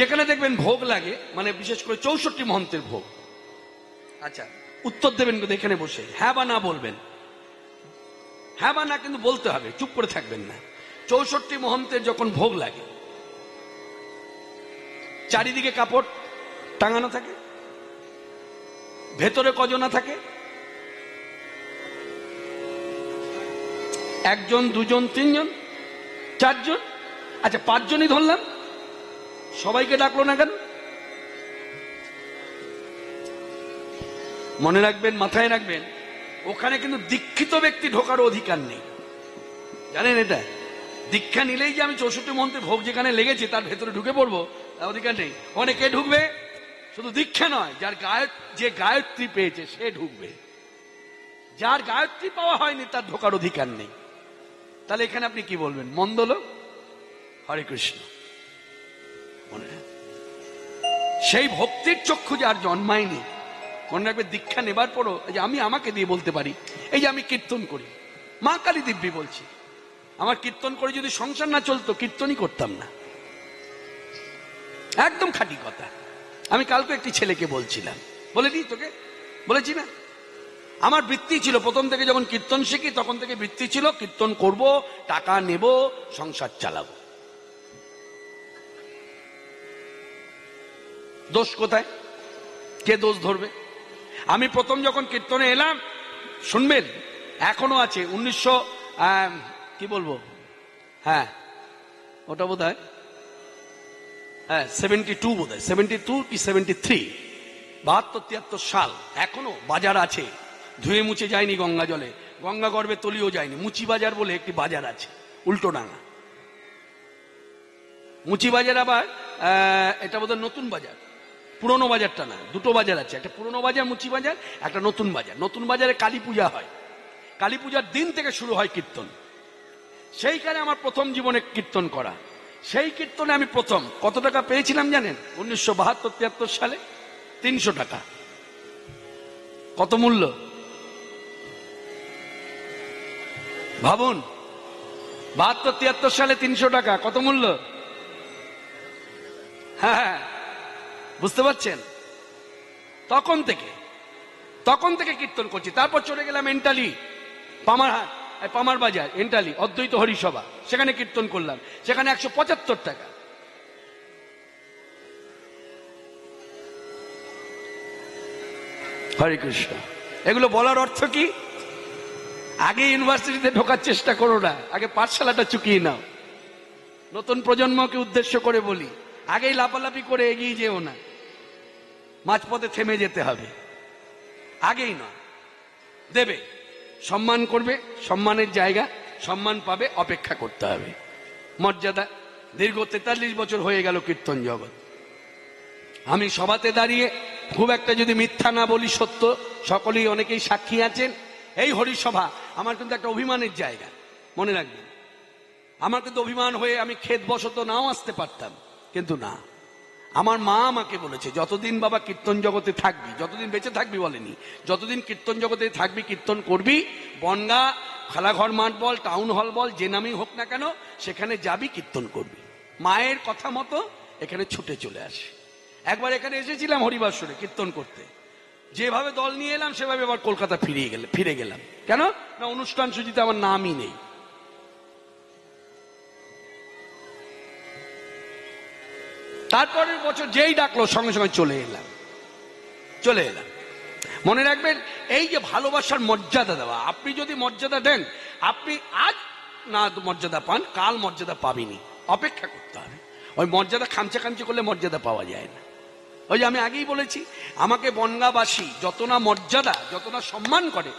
যেখানে দেখবেন ভোগ লাগে, মানে বিশেষ করে 64 মহন্তের ভোগ, আচ্ছা উত্তর দেবেন কিন্তু এখানে বসে, হ্যাঁ বা না বলবেন, হ্যাঁ বা না কিন্তু বলতে হবে, চুপ করে থাকবেন না। 64 মহন্তের যখন ভোগ লাগে, চারিদিকে কাপড় টাঙানো থাকে, ভেতরে কজনা থাকে? একজন, দুজন, তিনজন, চারজন, আচ্ছা 5 জনই ধরলাম, সবাইকে ডাকলো না কেন? মনে রাখবেন, মাথায় রাখবেন, ওখানে কিন্তু দীক্ষিত ব্যক্তি ঢোকার অধিকার নেই, জানেন এটা? দীক্ষা নিলেই যে আমি 64 মন্ত্রের ভোগ যেখানে লেগেছে তার ভেতরে ঢুকে পড়বো, তার অধিকার নেই। অনেকে ঢুকবে, শুধু দীক্ষা নয়, যে গায়ত্রী পেয়েছে সে ঢুকবে, যার গায়ত্রী পাওয়া হয়নি তার ঢোকার অধিকার নেই। তাহলে এখানে আপনি কি বলবেন? মন্দ লোক? হরে কৃষ্ণ। মনে সেই ভক্তির চক্ষু যার জন্মায়নি, মনে রাখবে দীক্ষা নেবার পরও, এই যে আমি আমাকে দিয়ে বলতে পারি, এই যে আমি কীর্তন করি, মা কালী দিব্যি বলছি, আমার কীর্তন করে যদি সংসার না চলতো কীর্তনই করতাম না, একদম খাঁটি কথা। আমি কালকে একটি ছেলেকে বলছিলাম, বলেছি তোকে, বলেছি না, আমার বৃত্তি ছিল প্রথম থেকে, যখন কীর্তন শিখি তখন থেকে বৃত্তি ছিল কীর্তন করব, টাকা নেব, সংসার চালাবো। দোষ কোথায়? কে দোষ ধরবে? আমি প্রথম যখন কীর্তনে এলাম, শুনবেন এখনো আছে 1900 কি বলবো, হ্যাঁ ওটা বোধ হয় 72, বোধ হয় 72 কি 73, 72-73 সাল, এখনো বাজার আছে, ধুয়ে মুছে যায়নি গঙ্গা জলে, গঙ্গা গর্ভে তলিয়েও যায়নি। মুচি বাজার বলে একটি বাজার আছে উল্টোডাঙ্গা, মুচি বাজার আবার এটা বোধহয় নতুন বাজার, পুরনো বাজারটা না, দুটো বাজার আছে, একটা পুরনো বাজার মুচি বাজার, একটা নতুন বাজার। নতুন বাজারে কালী পূজা হয়, কালী পূজার দিন থেকে শুরু হয় কীর্তন, সেইখানে আমার প্রথম জীবনে কীর্তন করা। সেই কীর্তনে আমি প্রথম কত টাকা পেয়েছিলাম জানেন? 1972-73 সালে 300 টাকা। কত মূল্য ভাবুন, 72-73 সালে 300 টাকা কত মূল্য? হ্যাঁ, বুঝতে পারছেন? তখন থেকে কীর্তন করছি। তারপর চলে গেলাম এন্টালি, পামারহাট, পামার বাজার, এন্টালি অদ্বৈত হরিসভা, সেখানে কীর্তন করলাম, সেখানে 175 টাকা। হরে কৃষ্ণ। এগুলো বলার অর্থ কি? আগে ইউনিভার্সিটিতে ঢোকার চেষ্টা করো না, আগে পাঠশালাটা চুকিয়ে নাও। নতুন প্রজন্মকে উদ্দেশ্য করে বলি, আগেই লাফালাফি করে এগিয়ে যেও না, মাঝপথে থেমে যেতে হবে, আগেই নয়। দেবে, সম্মান করবে, সম্মানের জায়গা, সম্মান পাবে, অপেক্ষা করতে হবে। মর্যাদা, দীর্ঘ 43 বছর হয়ে গেল কীর্তন জগৎ। আমি সভাতে দাঁড়িয়ে খুব একটা যদি মিথ্যা না বলি, সত্য, সকলেই অনেকেই সাক্ষী আছেন, এই হরিসভা আমার কিন্তু একটা অভিমানের জায়গা, মনে রাখবেন। আমার কিন্তু অভিমান হয়ে আমি খেত বশত নাও আসতে পারতাম, কিন্তু না, আমার মা আমাকে বলেছে, যতদিন বাবা কীর্তন জগতে থাকবি, যতদিন বেঁচে থাকবি বলেনি, যতদিন কীর্তন জগতে থাকবি কীর্তন করবি, বনগা খেলাঘর মাঠ বল, টাউন হল বল, যে নামেই হোক না কেন, সেখানে যাবি, কীর্তন করবি। মায়ের কথা মতো এখানে ছুটে চলে আসে। একবার এখানে এসেছিলাম হরিবাসরে কীর্তন করতে, যেভাবে দল নিয়ে এলাম সেভাবে আবার কলকাতা ফিরে গেলাম। কেন না, অনুষ্ঠান সূচিতে আমার নামই নেই। তারপরের বছর যেই ডাকলো সঙ্গে সঙ্গে চলে এলাম। মনে রাখবেন, এই যে ভালোবাসার মর্যাদা দেওয়া, আপনি যদি মর্যাদা দেন, আপনি আজ না মর্যাদা পান, কাল মর্যাদা পাবেনি, অপেক্ষা করতে হবে। ওই মর্যাদা খামচে করলে মর্যাদা পাওয়া যায় না। ওই যে আমি আগেই বলেছি, আমাকে বনগাবাসী যত না মর্যাদা, যত না সম্মান করে,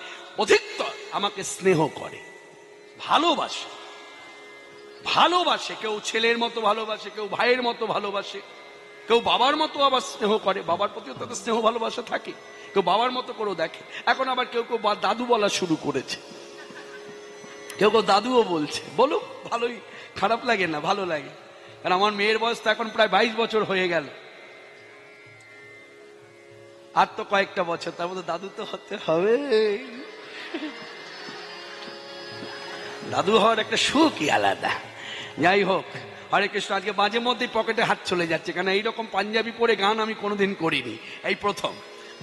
অধিকতর আমাকে স্নেহ করে, ভালোবাসে। কেউ ছেলের মতো ভালোবাসে, কেউ ভাইয়ের মতো ভালোবাসে, কেউ বাবার মতো আবার স্নেহ করে, বাবার প্রতিও তাদের স্নেহ ভালোবাসা থাকে, কেউ বাবার মতো করেও দেখে। এখন আবার কেউ দাদু বলা শুরু করেছে, কেউ দাদুও বলছে। বলুক, ভালোই, খারাপ লাগে না, ভালো লাগে। কারণ আমার মেয়ের বয়স তো এখন প্রায় 22 বছর হয়ে গেল, আর তো কয়েকটা বছর, তার মধ্যে দাদু তো হতে হবে। দাদু হওয়ার একটা সুখই আলাদা। যাই হোক, হরে কৃষ্ণ। আজকে মাঝে মধ্যেই পকেটে হাত চলে যাচ্ছে, কেন এইরকম পাঞ্জাবি পরে গান আমি কোনোদিন করিনি, এই প্রথম।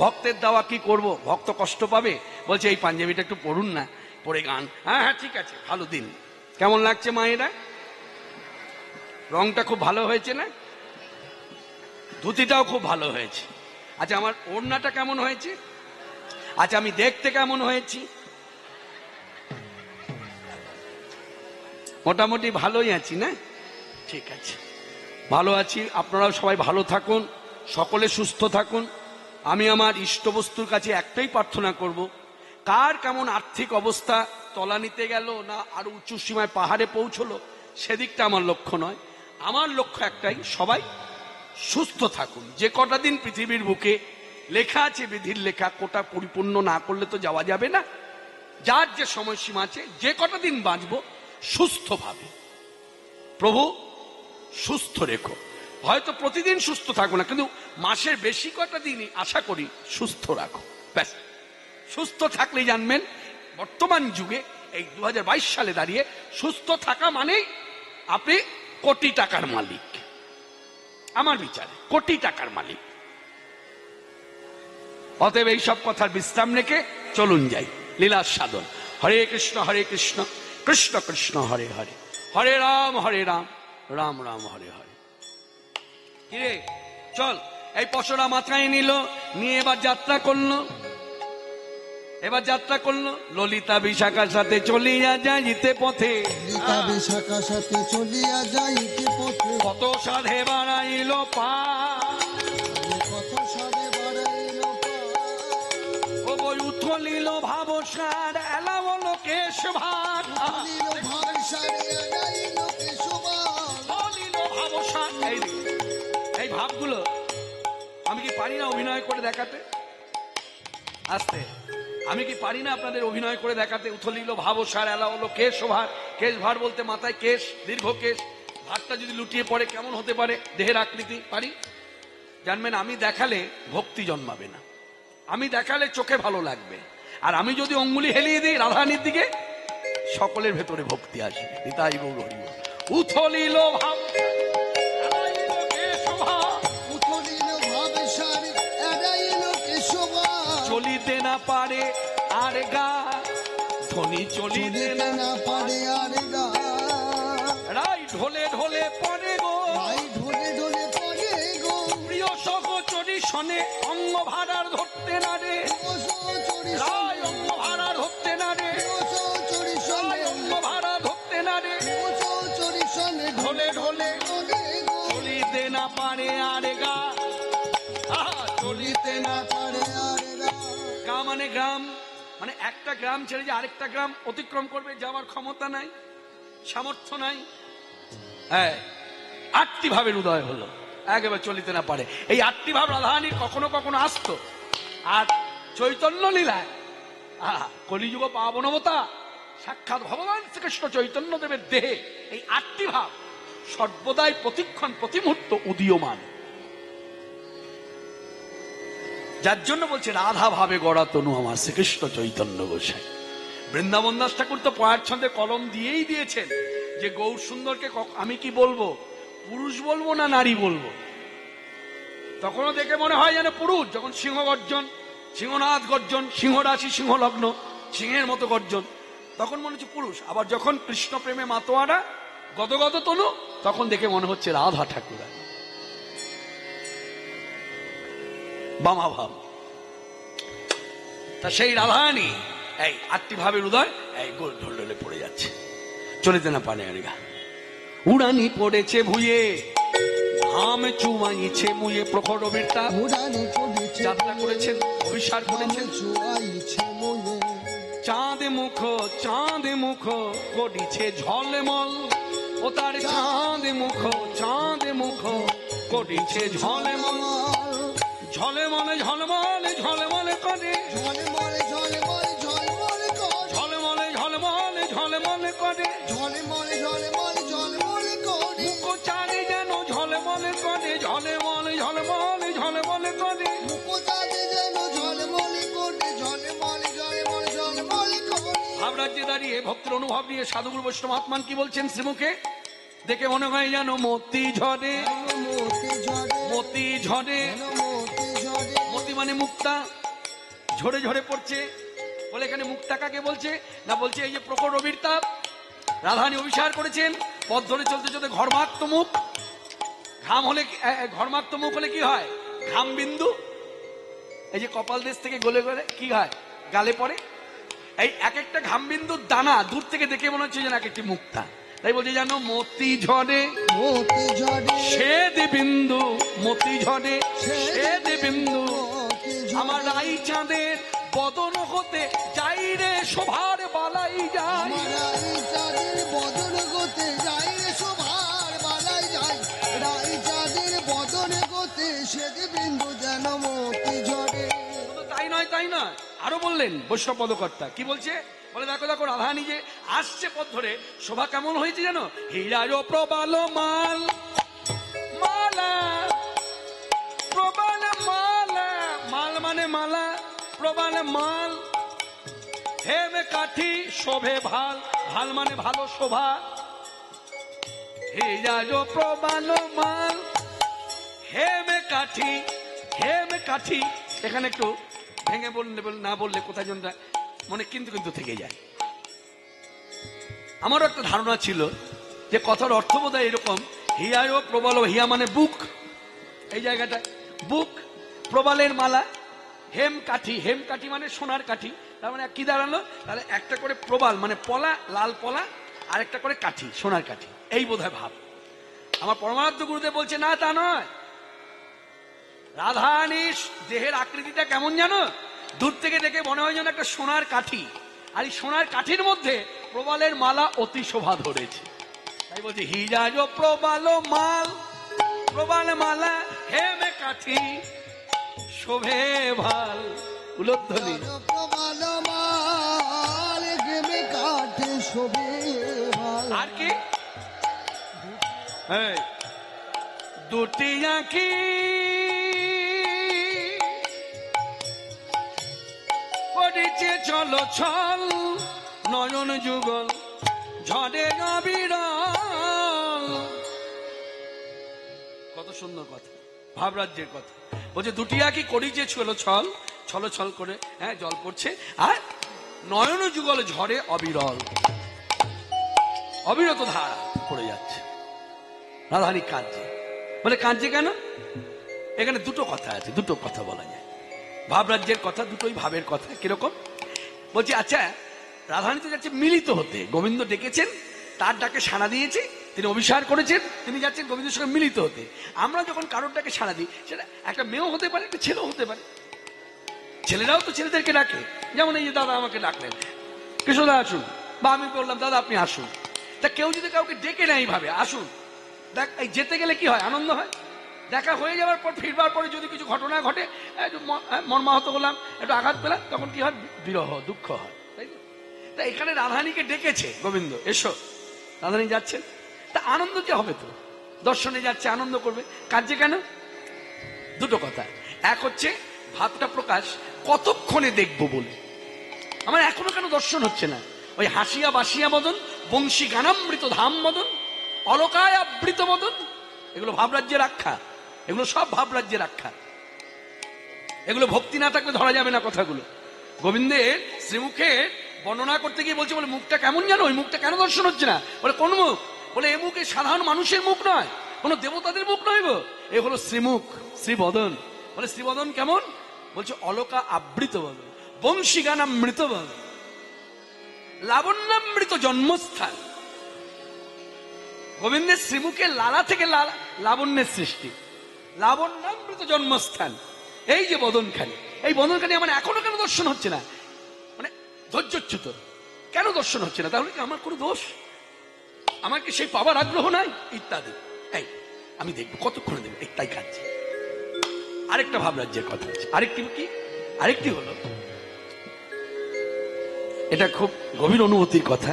ভক্তের দেওয়া কি করব, ভক্ত কষ্ট পাবে, বলছে এই পাঞ্জাবিটা একটু পড়ুন না, পরে গান। হ্যাঁ হ্যাঁ ঠিক আছে, ভালো দিন। কেমন লাগছে মায়েরা? রংটা খুব ভালো হয়েছে না? ধুতিটাও খুব ভালো হয়েছে। আচ্ছা আমার ওড়নাটা কেমন হয়েছে? আচ্ছা আমি দেখতে কেমন হয়েছি? মোটামুটি ভালোই আছি না? ঠিক আছে, ভালো আছি। আপনারাও সবাই ভালো থাকুন, সকলে সুস্থ থাকুন। আমি আমার ইষ্টবস্তুর কাছে একটাই প্রার্থনা করব, কার কেমন আর্থিক অবস্থা তলানিতে গেল না আরো উঁচু সীমায় পাহাড়ে পৌঁছলো, সেদিকটা আমার লক্ষ্য নয়। আমার লক্ষ্য একটাই, সবাই সুস্থ থাকুন। যে কটা দিন পৃথিবীর বুকে লেখা আছে, বিধির লেখা, কোটা পরিপূর্ণ না করলে তো যাওয়া যাবে না। যার যে সময়সীমা আছে, যে কটা দিন বাঁচবো সুস্থভাবে, প্রভু সুস্থ রেখো। হয়তো প্রতিদিন সুস্থ থাকবো না, কিন্তু মাসের বেশি কটা দিনই আশা করি সুস্থ রাখো। ব্যাস, সুস্থ থাকলেই জানবেন বর্তমান যুগে এই 2022 সালে দাঁড়িয়ে সুস্থ থাকা মানেই আপনি কোটি টাকার মালিক। আমার বিচারে কোটি টাকার মালিক। অতএব এইসব কথার বিশ্রাম রেখে চলুন যাই লীলার সাধন। হরে কৃষ্ণ কৃষ্ণ কৃষ্ণ হরে হরে, হরে রাম রাম রাম হরে হরে। কিরে চল, এই পশরা মাথায় নিল, নিয়ে এবার যাত্রা করলো। ললিতা বিশাখার সাথে চলিয়া যাইতে পথে, কত সাধে বাড়াইল পা, ও বই উথলিল ভাবসার এলাবল কেশ ভার, এই ভাবগুলো আমি কি পারি না অভিনয় করে দেখাতে? আস্তে, আমি কি পারি না আপনাদের অভিনয় করে দেখাতে? উথলিল ভাবসার এলা হলো কেশ ভার। কেশ ভার বলতে মাথায় কেশ, দীর্ঘ কেশ। ভারটা যদি লুটিয়ে পড়ে কেমন হতে পারে দেহের আকৃতি, পারি? জানবেন আমি দেখালে ভক্তি জন্মাবে না, আমি দেখালে চোখে ভালো লাগবে। আর আমি যদি অঙ্গুলি হেলিয়ে দিই রাধারানীর দিকে, সকলের ভেতরে ভক্তি আসবে। নিতাই গৌর হরি বল। উথলিল ভাব চলিতে না পারে আর গা, ধ্বনি চলিতে না পারে আর গা, রাই ঢোলে ঢোলে পড়ে গো, প্রিয় সহচরী শনে অঙ্গ ভাড়ার ধরতে না রে, রাই অঙ্গ ভাড়া ধরতে না রে, অঙ্গ ভাড়া ধরতে না রে, ঢোলে ঢোলে চলিতে না পারে আর গা, চলিতে না পারে আর গা। গা মানে গ্রাম, মানে একটা গ্রাম ছেড়ে যে আরেকটা গ্রাম অতিক্রম করবে যাওয়ার ক্ষমতা নাই, সামর্থ্য নাই। হ্যাঁ, 8টি ভাবের উদয় হলো, একেবারে চলিতে না পারে। এই 8টি ভাব রাধারানীর কখনো কখনো আসতো। আর চৈতন্য লীলায় কলিযুগ পাবনবতা সাক্ষাৎ ভগবান শ্রীকৃষ্ণ চৈতন্য দেবের দেহে এই 8টি ভাব সর্বদাই প্রতিক্ষণ প্রতি মুহূর্ত উদীয়মান। যার জন্য বলছে রাধা ভাবে গড়া তনু আমার শ্রীকৃষ্ণ চৈতন্য গোসাই। বৃন্দাবন দাস ঠাকুর তো পয়ার ছন্দে কলম দিয়েই দিয়েছেন যে গৌর সুন্দরকে আমি কি বলবো, পুরুষ বলবো না নারী বলবো। তখনও দেখে মনে হয় যেন পুরুষ, যখন সিংহ গর্জন, সিংহনাথ গর্জন, সিংহ রাশি সিংহ লগ্ন, সিংহের মতো গর্জন, তখন মনে হচ্ছে পুরুষ। আবার যখন কৃষ্ণ প্রেমে মাতোয়ারা গদগদ তনু, তখন দেখে মনে হচ্ছে রাধা ঠাকুর। বামা ভাব। তা সেই রাধারানী এই 8টি ভাবের উদয় এই গোল ঢোলে পড়ে যাচ্ছে, চলিতে না পারে আর গা। উড়ানি পড়েছে ভুয়ে, ঘাম চুমাইছে মুয়ে, প্রখর বীরতা যাত্রা করেছেন, অভিসার করেছেন। চাঁদে মুখ করিছে ঝলমল, ও তার চাঁদে মুখ করিছে ঝলমল, ঝলমলে ঝলমলে ঝলমলে করে, ঝলমলে ঝলমলে ঝলমলে করে, ঝলমলে ঝলমলে ঝলমলে করে, ঝলমলে ঝলমলে ঝলমলে করে, মুখ চাঁদে যেন ঝলমলে করে, ঝলমলে ঝলমলে ঝলমলে করে, মুখ চাঁদে যেন ঝলমলে করে, ঝলমলে ঝলমলে ঝলমলে করে। ভাবরাজ্যে দাঁড়িয়ে ভক্তের অনুভব নিয়ে সাধুগুরু বৈষ্ণব আত্মান কি বলছেন শ্রীমুখে? দেখে মনে হয় যেন মতি ঝরে, মতি ঝরে, মতি মানে মুক্তা, ঝরে ঝরে পড়ছে। বলে এখানে মুক্তা কাকে বলছে? না বলছে এই যে প্রখর রবির তাপ, রাধারানী অভিসার করেছেন, পথ ধরে চলতে চলতে ঘর্মাক্ত মুখ, ঘাম হলে ঘর্মাক্ত মুখ হলে কি হয়? ঘাম বিন্দু এই যে কপাল দেশ থেকে গলে গলে কি হয়? গালে পড়ে। এই এক একটা ঘাম বিন্দুর দানা দূর থেকে দেখে মনে হচ্ছে যেন এক একটি মুক্তা। তাই বলছে জানো মতি ঝরে, মতি ঝরে, শ্বেত বিন্দু, মতি ঝরে শ্বেত বিন্দু, আমার রাই চাঁদের বদন হতে যাই রে শোভার বালাই যায়, রাই চাঁদের বদন হতে যাই রে শোভার বালাই যায়, রাই চাঁদের বদন হতে শ্বেত বিন্দু যেন মতি ঝরে। তাই নয়, তাই নয়, আরো বললেন বৈষ্ণব পদকর্তা কি বলছে? বলে দেখো দেখো রাধারানী যে আসছে পথ ধরে, শোভা কেমন হয়েছে জানো? হীরার প্রবাল মাল, মালা, প্রবাল মালা, মাল মানে মালা, প্রবাল মাল, হেম কাঠি শোভে ভাল, ভাল মানে ভালো শোভা, হীরার প্রবাল মাল, হেম কাঠি, হেম কাঠি। এখানে একটু ভেঙে বললে না বললে কোথায় জনটা মনে কিন্তু কিন্তু থেকে যায়। আমারও একটা ধারণা ছিল যে কথার অর্থ বোধ হয় এরকম, হিয়ায় প্রবাল, হিয়া মানে বুক, এই জায়গাটা বুক, প্রবালের মালা, হেম কাঠি, হেম কাঠি মানে সোনার কাঠি, তার মানে কি দাঁড়ালো? তাহলে একটা করে প্রবাল মানে পলা, লাল পলা, আর একটা করে কাঠি, সোনার কাঠি, এই বোধ হয় ভাব। আমার পরমারাধ্য গুরুদেব বলছে না, তা নয়। রাধারানীর দেহের আকৃতিটা কেমন জানো? দূর থেকে দেখে মনে হয় যেন একটা সোনার কাঠি, আর এই সোনার কাঠির মধ্যে প্রবালের মালা অতি শোভা ধরেছে। তাই বলছি হিজাজ প্রবাল মাল, প্রবাল মালা, হেমে কাঠি শোভে ভাল। উলোধ্বনি প্রবাল মাল, হেমে কাঠি শোভে ভাল। আর কি? দুটি আঁখি করেছে চলো ছল, নয়ন যুগল ঝড়ে অবিরল। কত সুন্দর কথা, ভাবরাজ্যের কথা। বলছে দুটি আঁখি করিছে চলো ছল, ছল ছল করে জল পড়ছে, আর নয়ন যুগল ঝড়ে অবিরল, অবিরত ধারা পড়ে যাচ্ছে। রাধারানী কাঁদছে। বলে কাঁদছে কেন? এখানে দুটো কথা আছে, দুটো কথা বলা যায়। ভাবরাজ্যের কথা, দুটোই ভাবের কথা। কিরকম? বলছি আচ্ছা, রাধারানী তো যাচ্ছে মিলিত হতে, গোবিন্দ ডেকেছেন, তার ডাকে সাড়া দিয়েছে, তিনি অভিসার করেছেন, তিনি যাচ্ছেন গোবিন্দের সঙ্গে মিলিত হতে। আমরা যখন কারোর ডাকে সাড়া দিই, সেটা একটা মেয়েও হতে পারে, একটা ছেলেও হতে পারে। ছেলেরাও তো ছেলেদেরকে ডাকে, যেমন এই যে দাদা আমাকে ডাকলেন, কৃষ্ণদা আসুন, বা আমি বললাম দাদা আপনি আসুন। তা কেউ যদি কাউকে ডেকে নেয় এইভাবে আসুন, দেখ এই যেতে গেলে কি হয়? আনন্দ হয়। দেখা হয়ে যাওয়ার পর ফিরবার পরে যদি কিছু ঘটনা ঘটে, মর্মাহত হলাম, একটু আঘাত পেলাম, তখন কি হয়? বিরহ, দুঃখ হয়, তাই তো? তা এখানে রাধারানীকে ডেকেছে গোবিন্দ, এসো। রাধারানী যাচ্ছেন, তা আনন্দ যে হবে, তো দর্শনে যাচ্ছে, আনন্দ করবে, কাঁদছে কেন? দুটো কথা। এক হচ্ছে ভাবটা প্রকাশ, কতক্ষণে দেখবো বলে। আমার এখনো কেন দর্শন হচ্ছে না? ওই হাসিয়া বাসিয়া মদন, বংশী গানামৃত ধাম মদন, অলকায় আবৃত মদন, এগুলো ভাবরাজ্যের আখ্যা, এগুলো সব ভাবরাজ্যের আখ্যা। এগুলো ভক্তি না থাকলে ধরা যাবে না কথাগুলো। গোবিন্দের শ্রীমুখে বর্ণনা করতে গিয়ে বলছে, বলে মুখটা কেমন জানো? ওই মুখটা কেন দর্শন হচ্ছে না? বলে কোন মুখ? বলে এ মুখ সাধারণ মানুষের মুখ নয়, কোন দেবতাদের মুখ নয় গো, এ হলো শ্রীমুখ, শ্রীবদন। বলে শ্রীবদন কেমন? বলছে অলকা আবৃত বদন, বংশী গানামৃত বদন, লাবণ্যামৃত জন্মস্থান। গোবিন্দের শ্রীমুখে লালা থেকে লাবণ্যের সৃষ্টি, লাবণ্যামৃত জন্মস্থান। এই যে বদনখানি, এই বদনখানি আমার এখনো কেন দর্শন হচ্ছে না? মানে ধৈর্যচ্যুত, কেন দর্শন হচ্ছে না? তাহলে কি আমার কোনো দোষ? আমার কি সেই পাবার আগ্রহ নাই? ইত্যাদি। এই আমি দেখবো, কতক্ষণে দেখবো, তাই খাচ্ছি। আরেকটা ভাবরাজ্যের কথা আছে, আরেকটি কি? আরেকটি হলো, এটা খুব গভীর অনুভূতির কথা।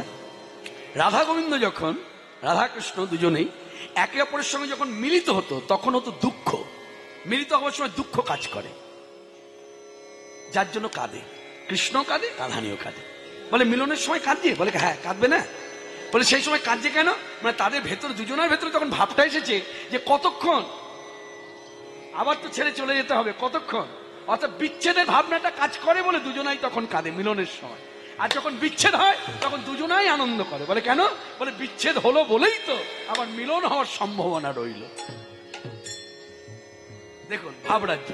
রাধা গোবিন্দ যখন, রাধাকৃষ্ণ দুজনেই একে অপরের সঙ্গে যখন মিলিত হতো, তখন হতো দুঃখ। মিলিত হওয়ার সময় দুঃখ কাজ করে, যার জন্য কাঁদে। কৃষ্ণ কাঁদে, রাধারানীও কাঁদে। বলে মিলনের সময় কাঁদছে? বলে হ্যাঁ, কাঁদবে না? বলে সেই সময় কাঁদছে কেন? মানে তাদের ভেতর, দুজনের ভেতরে তখন ভাবটা এসেছে যে কতক্ষণ, আবার তো ছেড়ে চলে যেতে হবে, কতক্ষণ। অর্থাৎ বিচ্ছেদের ভাবনাটা কাজ করে বলে দুজনাই তখন কাঁদে মিলনের সময়। আর যখন বিচ্ছেদ হয় তখন দুজনাই আনন্দ করে। বলে কেন? বলে বিচ্ছেদ হলো বলেই তো আবার মিলন হওয়ার সম্ভাবনা রইল। দেখুন ভাবরাজ্য,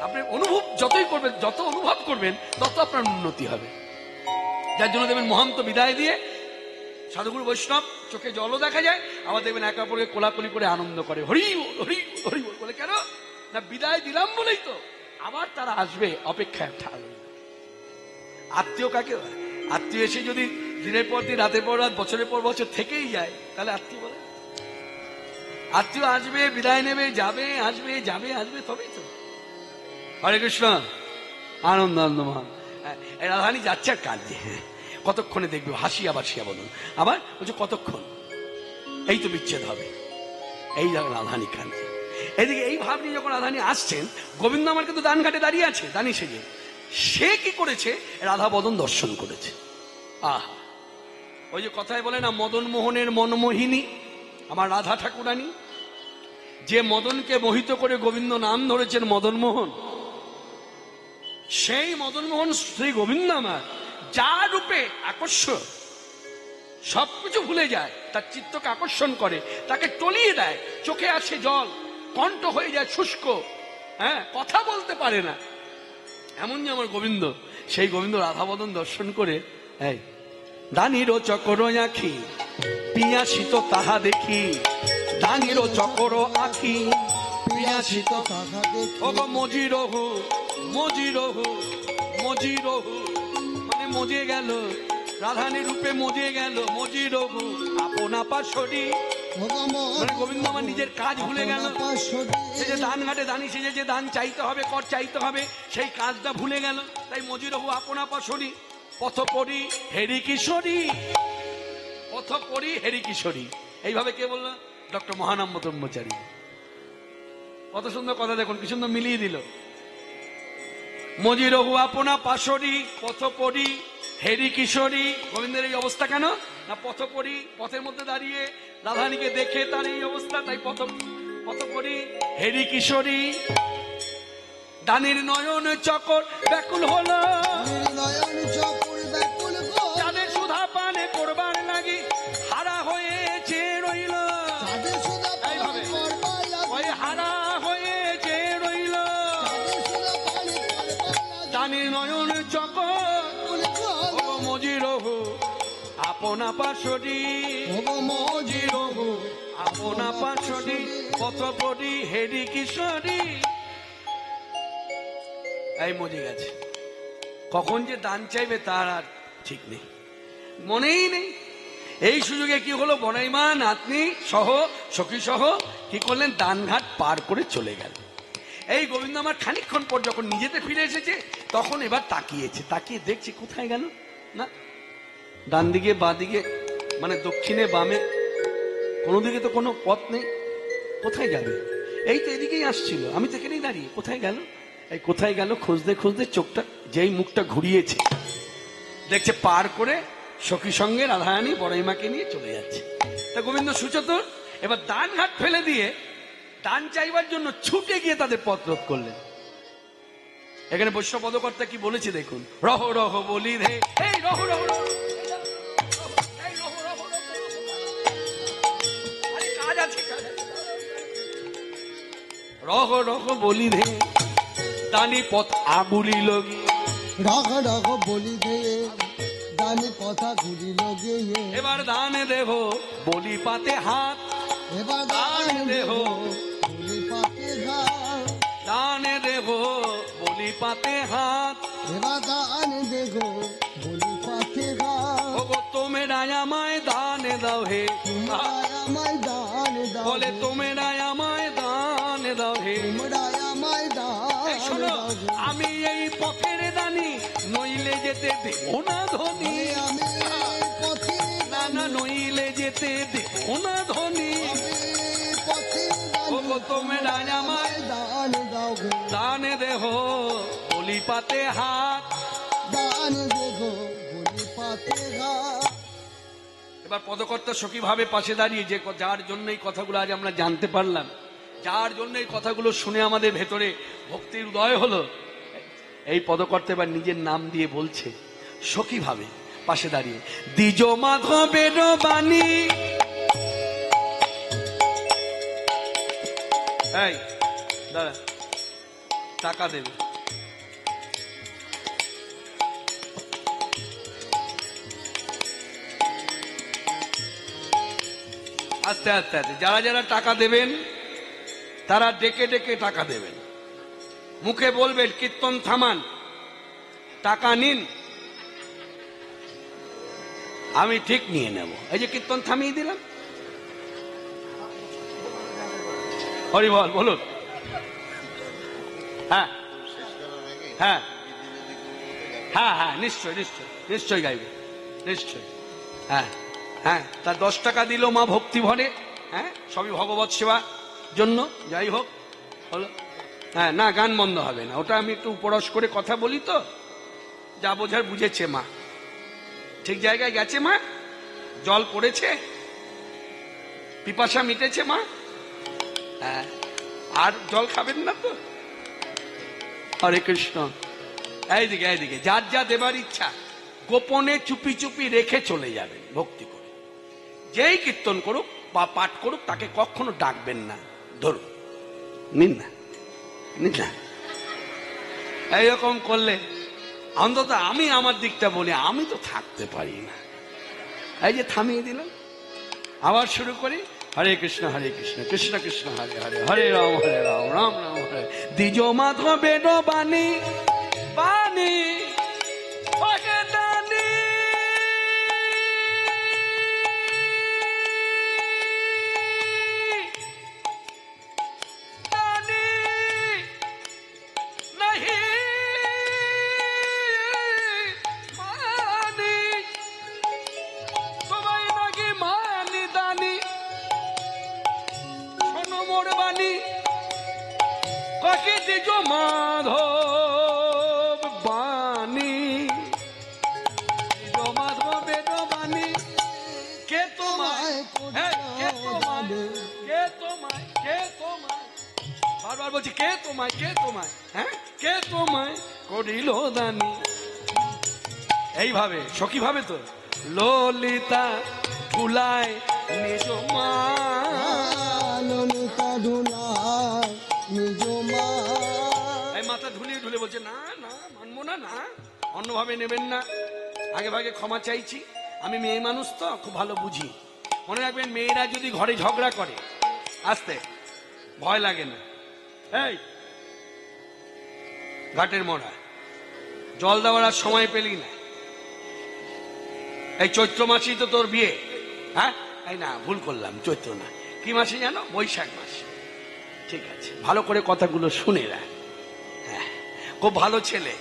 আপনি অনুভব যতই করবেন, যত অনুভব করবেন তত আপনার উন্নতি হবে। যার জন্য দেখবেন মহান্ত বিদায় দিয়ে সাধুগুরু বৈষ্ণব চোখে জলও দেখা যায়, আবার দেখবেন একে অপরকে কোলাকুলি করে আনন্দ করে, হরি হরি হরি বলে। কেন না? বিদায় দিলাম বলেই তো আবার তারা আসবে, অপেক্ষায় থাকবে। আত্মীয় কাকে? আত্মীয় এসে যদি দিনের পর দিন, রাতের পর রাত, বছরের পর বছর থেকেই যায়, তাহলে আত্মীয় বলে? আত্মীয় আসবে, বিদায় নেবে, যাবে, আসবে, যাবে, আসবে, তবেই তো। হরে কৃষ্ণ, আনন্দ আনন্দ মহান। রাধারানী যাচ্ছে আর কাঁদছে। হ্যাঁ, কতক্ষণে দেখবে? হাসিয়া বাসিয়া বলুন। আবার বলছে কতক্ষণ, এই তো বিচ্ছেদ হবে। এই রাধারানী কাঁদছে। এদিকে এই ভাব নিয়ে যখন রাধারানী আসছেন, গোবিন্দ আমার কিন্তু দান ঘাটে দাঁড়িয়ে আছে, দানি সেজে। সে কি করেছে? রাধা বদন দর্শন করেছে। আহা, ওই যে কথায় বলে না, মদন মোহনের মনমোহিনী আমার রাধা ঠাকুরানী। যে মদনকে মোহিত করে গোবিন্দ নাম ধরেছেন মদন মোহন, সেই মদন মোহন শ্রী গোবিন্দ আমার যা রূপে আকর্ষণ, সবকিছু ভুলে যায়, তার চিত্তকে আকর্ষণ করে, তাকে টলিয়ে দেয়, চোখে আসে জল, কণ্ঠ হয়ে যায় শুষ্ক, হ্যাঁ, কথা বলতে পারে না। এমন যে আমার গোবিন্দ, সেই গোবিন্দ রাধাবদন দর্শন করে, এই দানিরও চকর আঁখি পিয়াসিত তাহা দেখি, দানিরও চকর আঁখি পিয়াসিত তাহা দেখি। ও গো মজিরহু মজিরহু মজিরহু, মানে মজে গেল, রাধারানী রূপে মজে গেল। মজিরহু আপন পাশরি, মানে গোবিন্দ আমার নিজের কাজ ভুলে গেল। সে যে দান ঘাটে দানি সেজে যে দান চাইতে হবে, কর চাইতে হবে, সেই কাজটা ভুলে গেল। তাই মজিরহু আপনা পাশরি, পথ পড়ি হেরি কিশোরী, পথ পড়ি হেরি কিশোরী। এইভাবে কে বললো? ডক্টর মহানাম্ব ব্রহ্মচারী। কত সুন্দর কথা, দেখুন কি সুন্দর মিলিয়ে দিল। মজিরহু আপনা পাশরি, পথ পড়ি হেরি কিশোরী। গোবিন্দের এই অবস্থা কেন? না পথ পড়ি, পথের মধ্যে দাঁড়িয়ে রাধারানীকে দেখে তার এই অবস্থা, তাই পথ পড়ি হেরি কিশোরী। দানির নয়ন চকর ব্যাকুল হলো, যাদের সুধা পানে করবার লাগি হারা হয়েছে রইল, ওই হারা হয়েছে রইল। দানির নয়ন চকর মজিরহু আপনা পাশরি, মজিরহু আপনা পাশরি, পথ পড়ি হেরি কিশোরী। এই মজে গেছে, কখন যে দান চাইবে তার আর ঠিক নেই, মনেই নেই। এই সুযোগে কি হলো? বনাইমা নাতনি সহ সখী সহ কি করলেন? দানঘাট পার করে চলে গেল। এই গোবিন্দ আমার খানিকক্ষণ পর যখন নিজেতে ফিরে এসেছে, তখন এবার তাকিয়েছে, তাকিয়ে দেখছে কোথায় গেল না, ডান দিকে বাঁ দিকে, মানে দক্ষিণে বামে, কোনো দিকে তো কোনো পথ নেই। কোথায় গেল? এই তো এদিকেই আসছিল, আমি তো এখানেই দাঁড়িয়ে, কোথায় গেল? এই কোথায় গেল খুঁজতে খুঁজতে চোখটা, যেই মুখটা ঘুরিয়েছে, দেখছে পার করে সখী সঙ্গে রাধারানী বড়াইমাকে নিয়ে চলে যাচ্ছে। তা গোবিন্দ সুচতুর এবার দান ঘাট ফেলে দিয়ে দান চাইবার জন্য ছুটে গিয়ে তাদের পথ রোধ করলেন। এখানে বৈষ্ণব পদকর্তা কি বলেছে দেখুন, রহ রহ বলি রে, এই রহ রহ, কাজ আছে, রহ রহ বলি রে, দানি পথ আগুলি লগি, রাগ রাগ বলি দে, দানি কথা ঘুরি লগে। এবার দান দেহ বলি পাতে হাত, এবার দান দেহ বলি পাতে হাত, দান দেহ বলি পাতে হাত। এবার দান দেহ বলি পাতে হাত। ওগো তোমরা আমায় দান দাও হে, আমায় দান দাও, বলে তোমরা আমায় দান দাও হে। তোমরা আমায় দান শোনো, দাও, আমি এই পথের দানি, নইলে যেতে দেব না ধনী। আমি পথে না না, নইলে যেতে দেব না ধনী। পথে ওগো তোমরা আমায় দান দাও, দান দেহ বলি পাতে হাত। দান দেহ বলি পাতে হাত। এবার পদকর্তা সখী ভাবে পাশে দাঁড়িয়ে, যে যার জন্য এই কথাগুলো আজ আমরা জানতে পারলাম, যার জন্য এই কথাগুলো শুনে আমাদের ভেতরে ভক্তির উদয় হলো, এই পদকর্তা এবার নিজের নাম দিয়ে বলছে সখী ভাবে পাশে দাঁড়িয়ে, দ্বিজ মাধবের বাণী। এই দাঁড়া, টাকা দেবে। আস্তে আস্তে আস্তে, যারা যারা টাকা দেবেন তারা ডেকে ডেকে টাকা দেবেন, মুখে বলবেন কীর্তন থামান, টাকা নিন, আমি ঠিক নিয়ে নেব। এই যে কীর্তন থামিয়ে দিলাম। হরি বল, বলুন। হ্যাঁ হ্যাঁ হ্যাঁ হ্যাঁ, নিশ্চয় নিশ্চয় নিশ্চয় গাইবে, নিশ্চয়। হ্যাঁ হ্যাঁ, তার 10 টাকা দিল মা ভক্তি ভরে। হ্যাঁ, সবই ভগবত সেবা জন্য, যাই হোক হলো। হ্যাঁ, না গান বন্ধ হবে না, ওটা আমি একটু উপরস করে কথা বলি তো, যা বোঝার বুঝেছে মা, ঠিক জায়গায় গেছে মা, জল পড়েছে, পিপাসা মিটেছে মা। হ্যাঁ, আর জল খাবেন না তো? হরে কৃষ্ণ। এইদিকে এইদিকে, যার যা দেবার ইচ্ছা গোপনে চুপি চুপি রেখে চলে যাবেন ভক্তি করে। যেই কীর্তন করুক বা পাঠ করুক তাকে কখনো ডাকবেন না, ধরুন নিন না, নিন না। এইরকম করলে অন্তত আমি আমার দিকটা বলি, আমি তো থাকতে পারি না। এই যে থামিয়ে দিলাম, আবার শুরু করি। হরে কৃষ্ণ কৃষ্ণ কৃষ্ণ হরে হরে, হরে রাম রাম রাম হরে। দ্বিজ মাধবের বাণী বাণী ভগদানি, দানি নাহি মানি, তোমায় নাকি মানি দানি, শোনো মোর বাণী কাকে দ্বিজ মাধব বাণী, দ্বিজ মাধবের বাণী। কে তোমায়, কে তোমায়, কে তোমায়, কে তোমায়, বারবার বলছি কে তোমায়, কে তোমায়, হ্যাঁ কে তোমায় করিল দানি। এইভাবে সখী ভাবে তো ললিতা ভুলায় নিজ মা, ললিতা ধুলায় নিজ মা। এই মাথা ঢুলিয়ে ঢুলে বলছে না না, মানবো না, না অন্যভাবে নেবেন না, আগে ভাগে ক্ষমা চাইছি, আমি মেয়ে মানুষ তো খুব ভালো বুঝি। মনে রাখবেন, মেয়েরা যদি ঘরে ঝগড়া করে আসতে ভয় লাগে না। এই ঘাটের মোড়া জল দেওয়ার আর সময় পেলি না, এই চৈত্র মাসেই তো তোর বিয়ে। হ্যাঁ, এই না ভুল করলাম, চৈত্র না, কি মাসে জানো? বৈশাখ মাস। ঠিক আছে, ভালো করে কথাগুলো শুনে রাখ। হ্যাঁ, খুব ভালো ছেলে,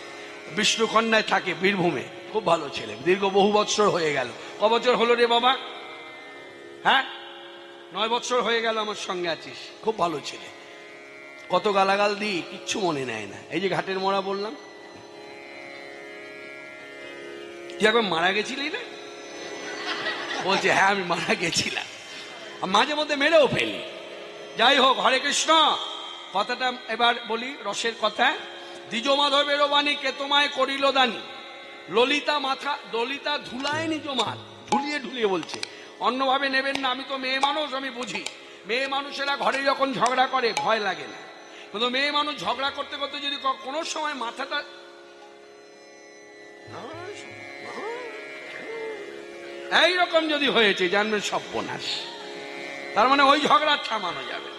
বিষ্ণুকন্যায় থাকে বীরভূমে, খুব ভালো ছেলে, দীর্ঘ বহু বৎসর হয়ে গেল। ক বছর হলো রে বাবা? হ্যাঁ, 9 বছর হয়ে গেল আমার সঙ্গে আছিস, খুব ভালো ছেলে। কত গালাগাল দিই কিচ্ছু মনে নেয় না। এই যে ঘাটের মোড়া বললাম, তুই একবার মারা গেছিলি না? বলছে হ্যাঁ আমি মারা গেছিলাম, মাঝে মধ্যে মেরেও ফেলি। যাই হোক, হরে কৃষ্ণ। কথাটা এবার বলি, রসের কথা। দ্বিজ মাধবের বাণী কে তোমায় করিল দানি, ললিতা মাথা, ললিতা ধুলায় নিজ মাথ, ঢুলিয়ে ঢুলিয়ে বলছে, অন্যভাবে নেবেন না, আমি তো মেয়ে মানুষ, আমি বুঝি। মেয়ে মানুষেরা ঘরে যখন ঝগড়া করে ভয় লাগে না, কিন্তু মেয়ে মানুষ ঝগড়া করতে করতে যদি কোনো সময় মাথাটা এইরকম যদি হয়েছে, জানবেন সর্বনাশ। তার মানে ওই ঝগড়া থামানো যাবে।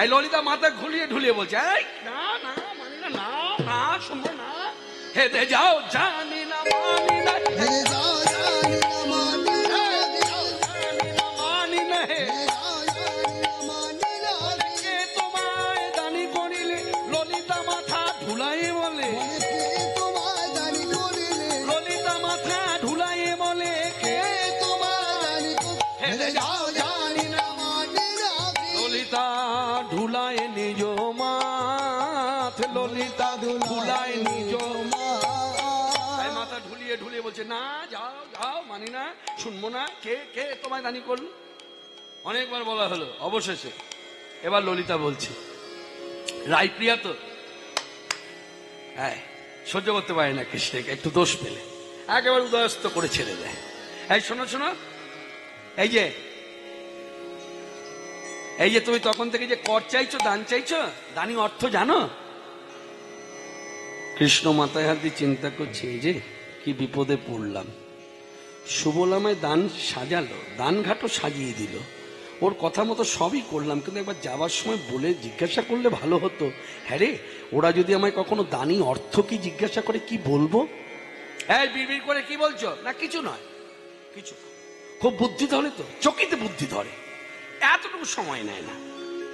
এই ললিতা মাথা ঘুলিয়ে ঢুলিয়ে বলছে, এই না না মানি না, না না শুনবো না, হেদে যাও জানি না মানি না, হেরে যাও জানি না মানি না, জানি না মানি না, হেরে যাও জানি না মানি না। কে তোমায় দানি করিলে, ললিতা মাথা ঢুলাইয়ে বলে, বলে কে তোমায় দানি করিলে, ললিতা মাথা ঢুলাইয়ে বলে, কে কে তোমায় দানি করিলে, হেরে যাও জানি না মানি না। ললিতা ঢুলায় নিজ মাথ, ললিতা ঢুলায় নিজ মা মাথা ঢুলিয়ে ঢুলিয়ে বলছে, বলছে না, যাও যাও, মানি না, শুনবো না, কে কে তোমায় দানি করলো? অনেকবার বলা হলো, অবশেষে এবার ললিতা বলছে, রায়প্রিয়া তো হ্যাঁ সহ্য করতে পারে না কৃষ্ণকে, একটু দোষ পেলে একেবারে উদয়স্ত করে ছেড়ে দেয়। এই শোনো শোনো, এই যে তুমি তখন থেকে যে কর চাইছো, দান চাইছো, দানি অর্থ জানো? কৃষ্ণ মাথায় হাত দিয়ে চিন্তা করছে, এই যে কি বিপদে পড়লাম। সুবলামায় দান সাজালো, দান ঘাটও সাজিয়ে দিল, ওর কথা মতো সবই করলাম, কিন্তু একবার যাবার সময় বলে জিজ্ঞাসা করলে ভালো হতো। হ্যাঁ রে, ওরা যদি আমায় কখনো দানি অর্থ কি জিজ্ঞাসা করে, কি বলবো? এই বিড়বিড় করে কি বলছো? না কিছু নয়, কিছু। খুব বুদ্ধি ধরে তো, চকিতে বুদ্ধি ধরে, এতটুকু সময় নেয় না।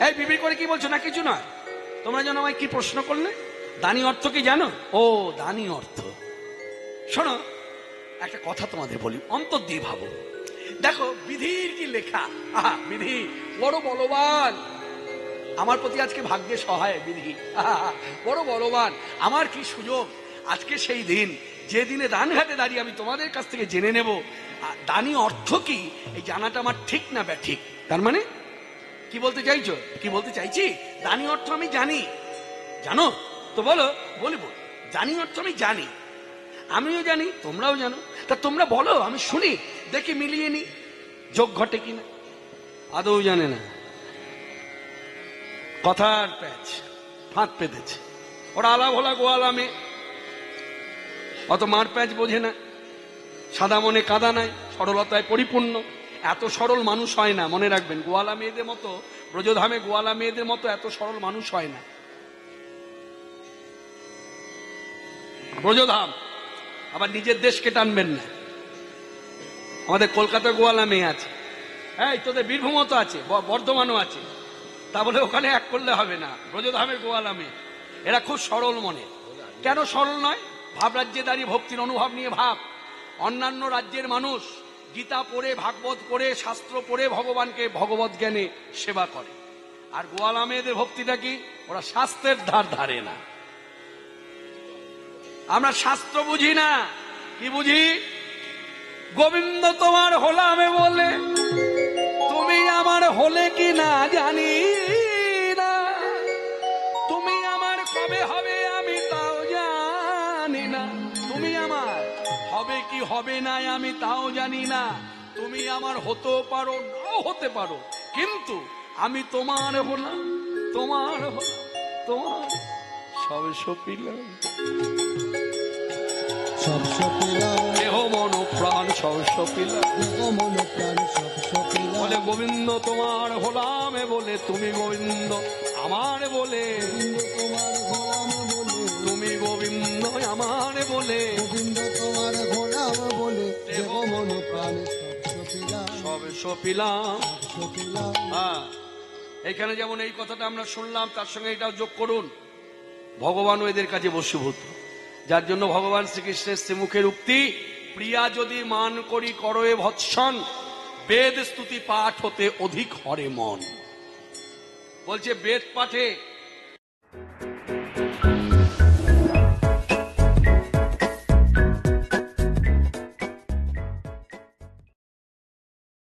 এই বিড়বিড় করে কি বলছো? না কিছু নয়। তোমরা যেন আমায় কি প্রশ্ন করলে? দানি অর্থ কি জানো? ও দানি অর্থ। শোনো, একটা কথা তোমাদের বলি, অন্তর দিয়ে ভাবো। দেখো বিধির কি লেখা, আহা বিধি বড় বলবান, আমার প্রতি আজকে ভাগ্যে সহায় বিধি, আহা বড় বলবান। আমার কি সুযোগ, আজকে সেই দিন যে দিনে দানঘাটে দাঁড়িয়ে আমি তোমাদের কাছ থেকে জেনে নেব দানি অর্থ কি। এই জানাটা আমার ঠিক না ব্যাঠিক? তার মানে কি বলতে চাইছো? কি বলতে চাইছি, দানি অর্থ আমি জানি। জানো তো? বলো। বলিব, জানি অর্থ আমি জানি, আমিও জানি, তোমরাও জানো। তা তোমরা বলো, আমি শুনি, দেখি মিলিয়ে নি, যোগ ঘটে কিনা। আদৌ জানে না, কথার প্যাচ ফাঁদ পেতেছে। ওরা আলা ভোলা গোয়ালা মেয়ে, অত মার প্যাচ বোঝে না, সাদা মনে কাদা নাই, সরলতায় পরিপূর্ণ। এত সরল মানুষ হয় না, মনে রাখবেন। গোয়ালা মেয়েদের মতো, ব্রজধামে গোয়ালা মেয়েদের মতো এত সরল মানুষ হয় না। ব্রজধাম, আবার নিজের দেশকে টানবেন না। আমাদের কলকাতা গোয়ালা মেয়ে আছে, হ্যাঁ তোদের বীরভূমও তো আছে, বর্ধমানও আছে, তা বলে ওখানে এক করলে হবে না। ব্রজধামের গোয়ালা মেয়ে, এরা খুব সরল মনে। কেন সরল নয়? ভাব রাজ্যে দাঁড়িয়ে ভক্তির অনুভব নিয়ে ভাব। অন্যান্য রাজ্যের মানুষ গীতা পড়ে, ভাগবত পড়ে, শাস্ত্র পড়ে ভগবানকে ভগবত জ্ঞানে সেবা করে। আর গোয়ালা মেয়েদের ভক্তিটা কি? ওরা শাস্ত্রের ধার ধারে না। আমরা শাস্ত্র বুঝি না, কি বুঝি? গোবিন্দ তোমার হলামে বলে তুমি আমার হলে কি না জানি না, তুমি আমার কবে হবে আমি তাও জানি না, তুমি আমার হবে কি হবে না আমি তাও জানি না, তুমি আমার হতেও পারো নাও হতে পারো, কিন্তু আমি তোমার হলাম, তোমার হলাম, তোমার সব সপিলাম, সব সপিলাম, দেহ মন প্রাণ সব সপিলাম, দেহ মন প্রাণ সব সপিলাম। বলে গোবিন্দ তোমার হলাম বলে তুমি গোবিন্দ আমার বলে, তোমার গোলাম বলে তুমি গোবিন্দ আমার বলে, গোবিন্দ তোমার গোলাম বলে দেহ মন প্রাণ সব সপিলাম, সব সপিলাম। সপিলাম। হ্যাঁ, এখানে যেমন এই কথাটা আমরা শুনলাম, তার সঙ্গে এটাও যোগ করুন, ভগবানও এদের কাছে বশীভূত। যার জন্য ভগবান শ্রীকৃষ্ণের শ্রীমুখের উক্তি, প্রিয়া যদি মান করি করয়ে ভৎসন, বেদ স্তুতি পাঠ হতে অধিক হরে মন। বলছে বেদ পাঠে